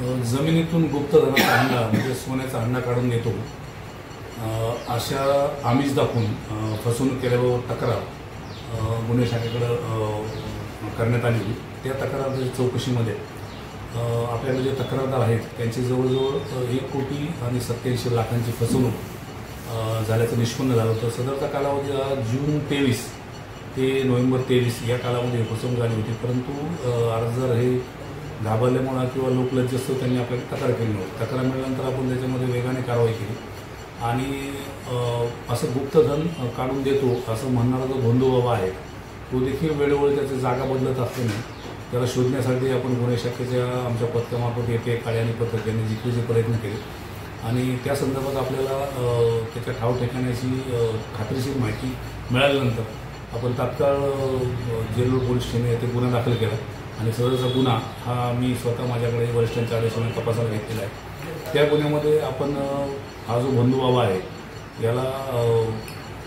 जमिनीतून गुप्त धनाचा हंडा म्हणजे सोन्याचा हंडा काढून नेतो अशा आमिष दाखवून फसवणूक केल्याबाबत तक्रार गुन्हे शाखेकडे करण्यात आली होती। त्या तक्राराच्या चौकशीमध्ये आपल्याकडे जे तक्रारदार आहेत त्यांची जवळजवळ 1,87,00,000 फसवणूक झाल्याचं निष्पन्न झालं होतं। सदरचा कालावधी जून 23 ते नोव्हेंबर 23 या कालामध्ये फसवणूक झाली होती, परंतु अर्जदार हे घाबरल्यामुळे किंवा लोकलज्जस्तव त्यांनी आपल्याला तक्रार केली नव्हती। तक्रार मिळाल्यानंतर आपण त्याच्यामध्ये वेगाने कारवाई केली आणि असं गुप्तधन काढून देतो असं म्हणणारा जो भोंदूबाबा आहे तो देखील वेळोवेळी त्याची जागा बदलत असल्याने त्याला शोधण्यासाठी आपण गुन्हे शाखेच्या आमच्या पथकामार्फत येथे काळ्यानी पथक यांनी जिकीचे प्रयत्न केले आणि त्या संदर्भात आपल्याला त्याच्या ठाव ठिकाण्याची खात्रीशीर माहिती मिळाल्यानंतर आपण तात्काळ जेलरोड पोलीस स्टेशन येथे गुन्हा दाखल केला आणि सदरचा गुन्हा हा मी स्वतः माझ्याकडे वरिष्ठांच्या आदेशाने तपासायला घेतलेला आहे। त्या गुन्ह्यामध्ये आपण हा जो भोंदूबाबा आहे याला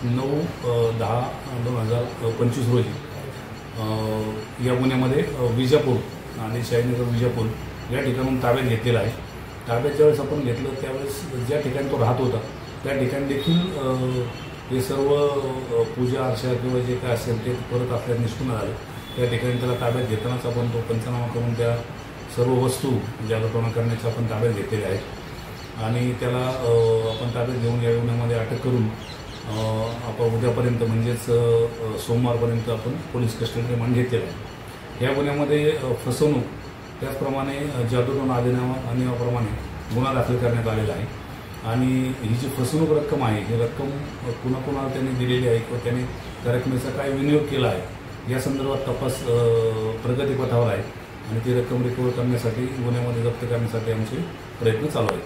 9/10/2025 रोजी या गुन्ह्यामध्ये विजापूर आणि शाहीनगर विजापूर या ठिकाणून ताब्यात घेतलेला आहे। ताब्यात ज्यावेळेस आपण घेतलं त्यावेळेस ज्या ठिकाणी तो राहत होता त्या ठिकाणी देखील हे सर्व पूजा अर्चा किंवा जे काय असेल ते परत आपल्याला निष्पन्न झालं। त्या ठिकाणी त्याला ताब्यात घेतानाच आपण तो पंचनामा करून त्या सर्व वस्तू जागृतपणा करण्याच्या आपण ताब्यात घेतलेल्या आहेत आणि त्याला आपण ताब्यात घेऊन या गुन्ह्यामध्ये अटक करून आपण उद्यापर्यंत म्हणजेच सोमवारपर्यंत आपण पोलीस कस्टडी रिमांड घेतलेला आहे। या गुन्ह्यामध्ये फसवणूक त्याचप्रमाणे जादूटोणा अधिनियमाप्रमाणे गुन्हा दाखल करण्यात आलेला आहे आणि ही जी फसवणूक रक्कम आहे ही रक्कम कुणाकुणाला त्यांनी दिलेली आहे किंवा त्याने त्या रकमेचा काय विनियोग केला आहे या संदर्भात तपास प्रगतीपथावर आहे आणि ती रक्कम रिकव्हर करण्यासाठी गुन्ह्यामध्ये जप्त करण्यासाठी आमचे प्रयत्न चालू आहेत।